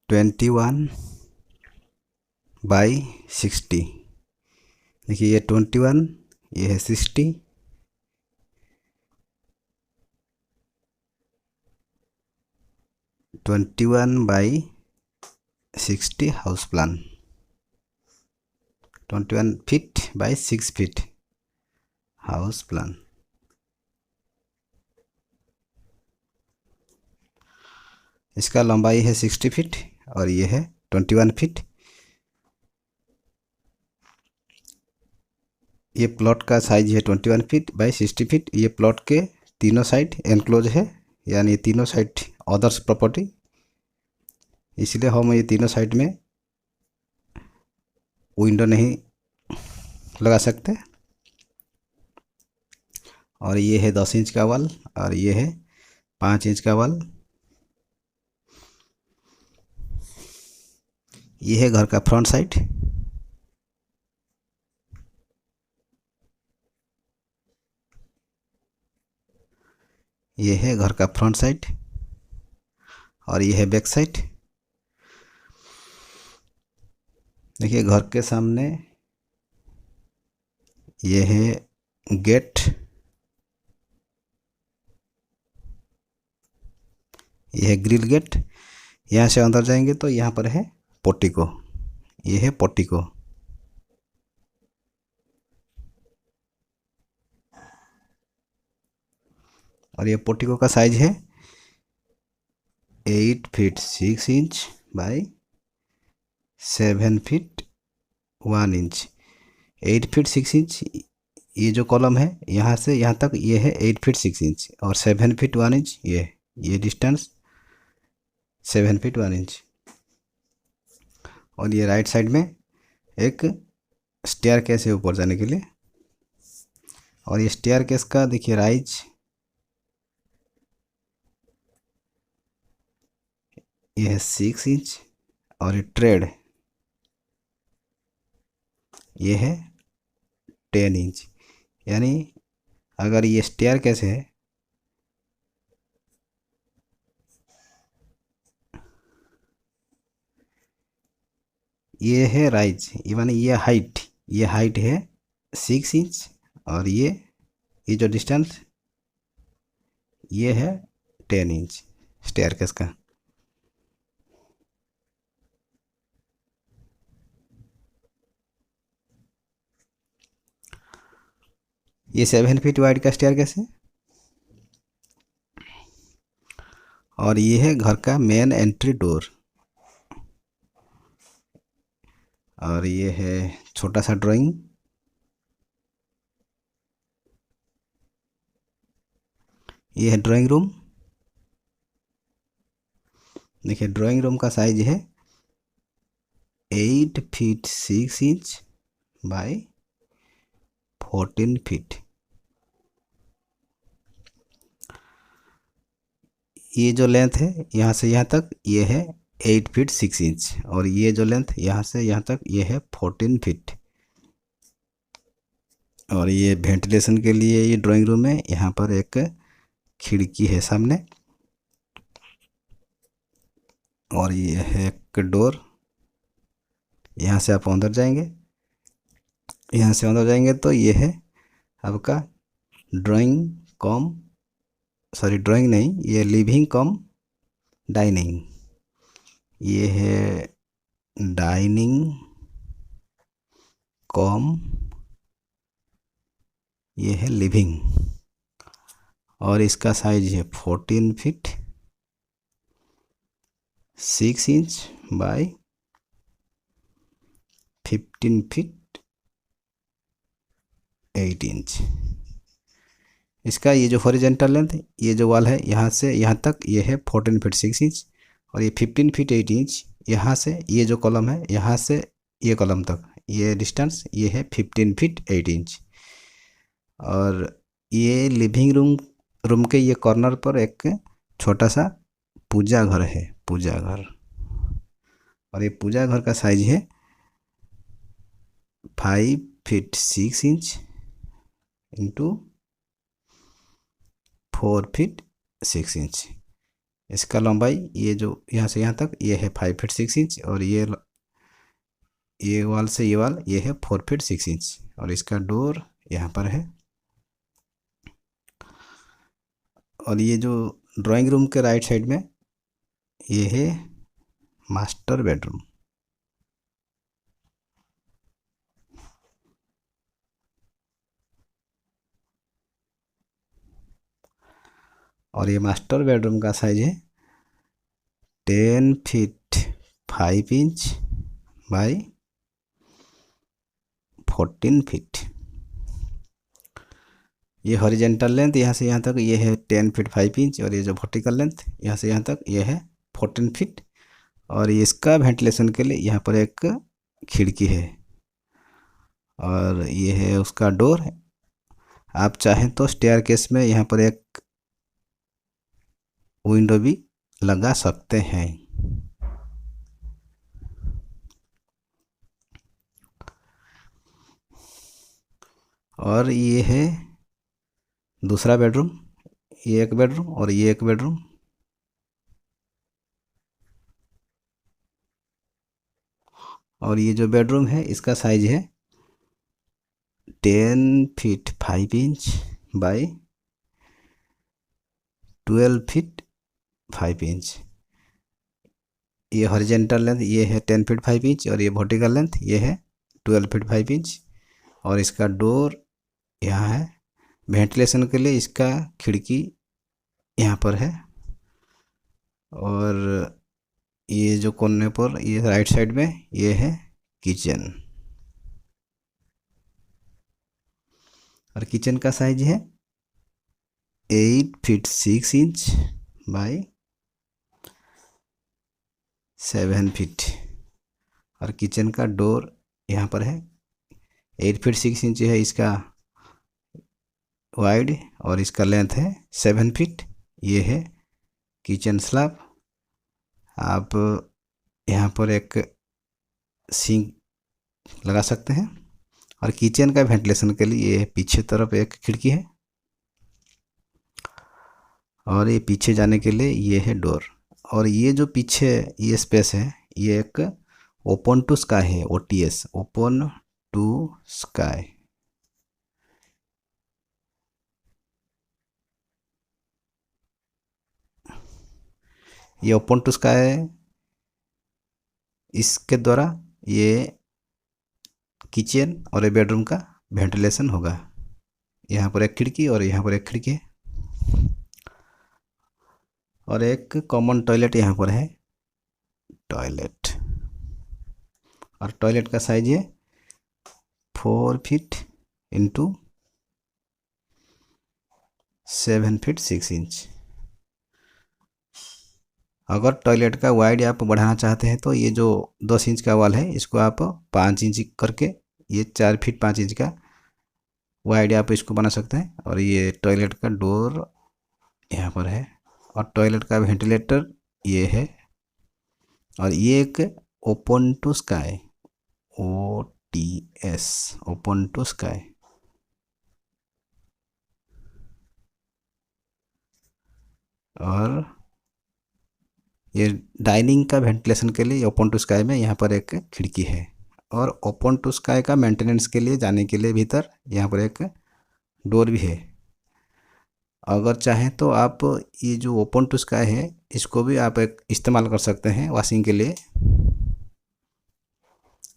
21/60। देखिए ये 21, ये है 60, 21/60 house plan, 21 feet by 6 feet house plan. इसका लंबाई है 60 फीट और ये है 21 फीट। ये प्लॉट का साइज है 21 फीट बाई 60 फीट। ये प्लॉट के तीनों साइड एनक्लोज है, यानी तीनों साइड अदर्स प्रॉपर्टी, इसलिए हम ये तीनों साइड में विंडो नहीं लगा सकते। और ये है 10 इंच का वॉल और ये है 5 इंच का वॉल। ये है घर का फ्रंट साइड। ये है घर का फ्रंट साइड और ये है बैक साइड। देखिए घर के सामने ये है गेट, ये है ग्रिल गेट। यहाँ से अंदर जाएंगे तो यहाँ पर है पोर्टिको, ये है पोर्टिको। और ये पोर्टिको का साइज है 8 feet 6 inch by 7 feet 1 inch. 8 feet 6 inch ये जो कॉलम है यहाँ से यहाँ तक ये है 8 फीट 6 इंच और 7 फीट 1 इंच ये डिस्टेंस 7 फीट 1 इंच। और ये राइट साइड में एक स्टेयर केस है ऊपर जाने के लिए। और ये स्टेयर केस का देखिए राइज ये है 6 इंच और ये ट्रेड ये है 10 इंच। यानी अगर ये स्टेयर केस है ये है राइज, यानी ये हाइट है 6 इंच और ये जो डिस्टेंस ये है 10 इंच स्टेयरकेस का। ये 7 फीट वाइड का स्टेयरकेस है। और ये है घर का मेन एंट्री डोर। और ये है छोटा सा ड्राइंग। ये है ड्राइंग रूम। देखिए ड्राइंग रूम का साइज है 8 फीट 6 इंच बाई 14 फीट। ये जो लेंथ है यहाँ से यहाँ तक ये है 8 फीट 6 इंच और ये जो लेंथ यहाँ से यहाँ तक ये है 14 फीट। और ये वेंटिलेशन के लिए ये ड्राइंग रूम है। यहाँ पर एक खिड़की है सामने और ये है एक डोर। यहाँ से आप अंदर जाएंगे, यहाँ से अंदर जाएंगे तो ये है आपका ड्राइंग नहीं, ये लिविंग कम डाइनिंग। ये है डाइनिंग कम ये है लिविंग। और इसका साइज है 14 feet 6 inch by 15 feet 8 inch. इसका ये जो हॉरिजॉन्टल लेंथ ये जो वॉल है यहाँ से यहाँ तक ये है 14 फीट 6 इंच और ये 15 फीट 8 इंच। यहाँ से ये जो कॉलम है यहाँ से ये कॉलम तक ये डिस्टेंस ये है 15 फीट 8 इंच। और ये लिविंग रूम के ये कॉर्नर पर एक छोटा सा पूजा घर है, पूजा घर। और ये पूजा घर का साइज है 5 feet 6 inch into 4 feet 6 inch. इसका लंबाई ये जो यहाँ से यहाँ तक ये है 5 फीट 6 इंच, और ये वाल से ये वाल ये है 4 फीट 6 इंच, और इसका डोर यहाँ पर है। और ये जो ड्राइंग रूम के राइट साइड में ये है मास्टर बेडरूम। और ये मास्टर बेडरूम का साइज है 10 फीट 5 इंच बाई 14 फीट। ये हॉरिजेंटल लेंथ यहाँ से यहाँ तक ये है 10 फीट 5 इंच, और ये जो वर्टिकल लेंथ यहाँ से यहाँ तक ये है 14 फीट। और ये इसका वेंटिलेशन के लिए यहाँ पर एक खिड़की है, और ये है उसका डोर। आप चाहें तो स्टेयरकेस में यहाँ पर एक विंडो भी लगा सकते हैं। और ये है दूसरा बेडरूम, ये एक बेडरूम और ये एक बेडरूम। और ये जो बेडरूम है इसका साइज है 10 feet 5 inch by 12 feet 5 inch. ये हॉरिजेंटल लेंथ ये है 10 फीट 5 इंच, और ये वर्टिकल लेंथ ये है 12 फीट 5 इंच। और इसका डोर यहाँ है। वेंटिलेशन के लिए इसका खिड़की यहाँ पर है, और ये जो कोने पर ये राइट साइड में ये है किचन। और किचन का साइज है 8 फीट 6 इंच बाई 7 फीट। और किचन का डोर यहाँ पर है। 8 फीट 6 इंच है इसका वाइड, और इसका लेंथ है 7 फीट। ये है किचन स्लैब। आप यहाँ पर एक सिंक लगा सकते हैं। और किचन का वेंटिलेशन के लिए ये पीछे तरफ एक खिड़की है, और ये पीछे जाने के लिए ये है डोर। और ये जो पीछे ये स्पेस है ये एक ओपन टू स्काई है, OTS ओपन टू स्काई। ये ओपन टू स्काई है, इसके द्वारा ये किचन और ये बेडरूम का वेंटिलेशन होगा। यहाँ पर एक खिड़की और यहाँ पर एक खिड़की है, और एक कॉमन टॉयलेट यहाँ पर है टॉयलेट। और टॉयलेट का साइज है 4 फीट इंटू 7 फीट 6 इंच। अगर टॉयलेट का वाइड आप बढ़ाना चाहते हैं तो ये जो 10 इंच का वाल है इसको आप 5 इंच करके ये 4 फीट 5 इंच का वाइड आप इसको बना सकते हैं। और ये टॉयलेट का डोर यहाँ पर है, और टॉयलेट का वेंटिलेटर ये है। और ये एक open to sky OTS open to sky. और ये डाइनिंग का वेंटिलेशन के लिए ओपन टू स्काई में यहाँ पर एक खिड़की है। और ओपन टू स्काई का मेंटेनेंस के लिए जाने के लिए भीतर यहाँ पर एक डोर भी है। अगर चाहें तो आप ये जो ओपन टू स्काई है इसको भी आप एक इस्तेमाल कर सकते हैं वॉशिंग के लिए।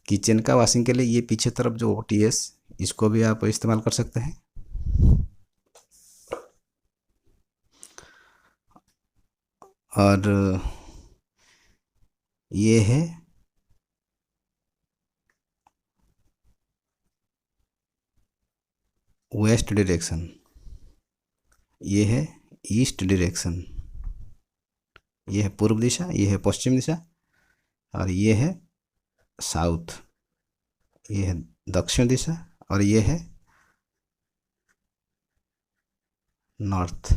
किचन का वॉशिंग के लिए ये पीछे तरफ जो OTS इसको भी आप इस्तेमाल कर सकते हैं। और ये है वेस्ट डायरेक्शन, ये है ईस्ट डायरेक्शन, ये है पूर्व दिशा, ये है पश्चिम दिशा, और ये है साउथ, ये है दक्षिण दिशा, और ये है नॉर्थ।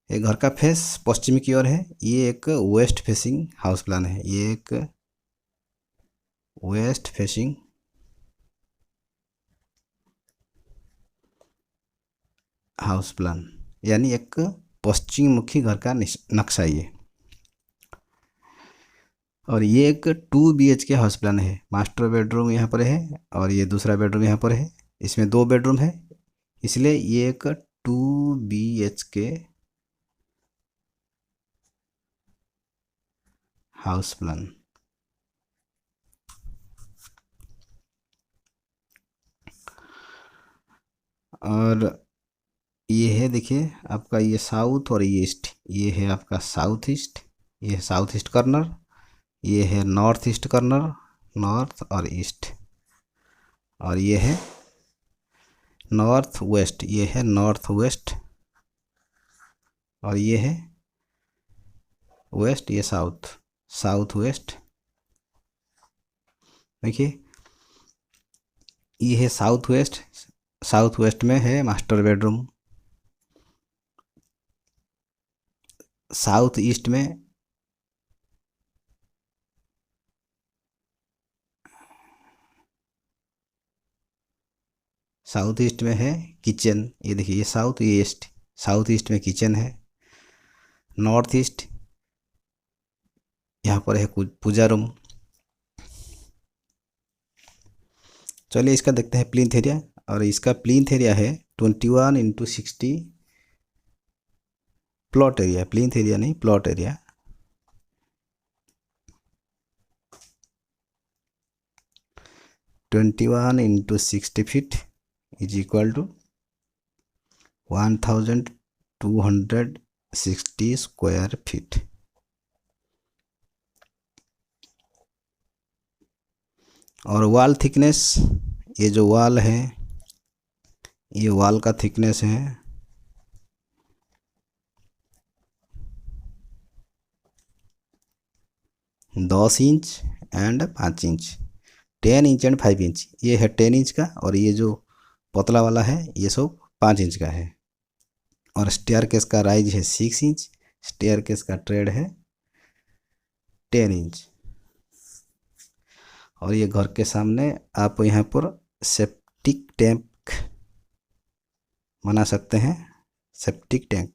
ये घर का फेस पश्चिम की ओर है। ये एक वेस्ट फेसिंग हाउस प्लान है, ये एक वेस्ट फेसिंग हाउस प्लान, यानी एक पश्चिम मुखी घर का नक्शा ये। और ये एक 2 BHK हाउस प्लान है। मास्टर बेडरूम यहाँ पर है और ये दूसरा बेडरूम यहाँ पर है। इसमें 2 बेडरूम है, इसलिए ये एक 2 BHK हाउस प्लान। और ये है, देखिए आपका ये साउथ और ये ईस्ट, ये है आपका साउथ ईस्ट, ये है साउथ ईस्ट कॉर्नर, ये है नॉर्थ ईस्ट कॉर्नर, नॉर्थ और ईस्ट, और ये है नॉर्थ वेस्ट, ये है नॉर्थ वेस्ट, और ये है वेस्ट, ये साउथ, साउथ वेस्ट। देखिए ये है साउथ वेस्ट, साउथ वेस्ट में है मास्टर बेडरूम। साउथ ईस्ट में साउथ ईस्ट में है किचन, ये देखिए ये साउथ, ये ईस्ट, साउथ ईस्ट में किचन है। नॉर्थ ईस्ट यहाँ पर है पूजा रूम। चलिए इसका देखते हैं प्लिंथ एरिया, और इसका प्लिंथ एरिया है 21x60 plot area, plinth area नहीं, plot area. (21 × 60 feet is equal to 1260 square feet. और वॉल थिकनेस, ये जो वॉल है, ये वॉल का थिकनेस है 10 inch and 5 inch, 10 inch and 5 inch. ये है 10 इंच का, और ये जो पतला वाला है ये सब 5 इंच का है। और स्टेयरकेस का राइज है 6 इंच, स्टेयरकेस का ट्रेड है 10 इंच। और ये घर के सामने आप यहाँ पर सेप्टिक टैंक बना सकते हैं, सेप्टिक टैंक।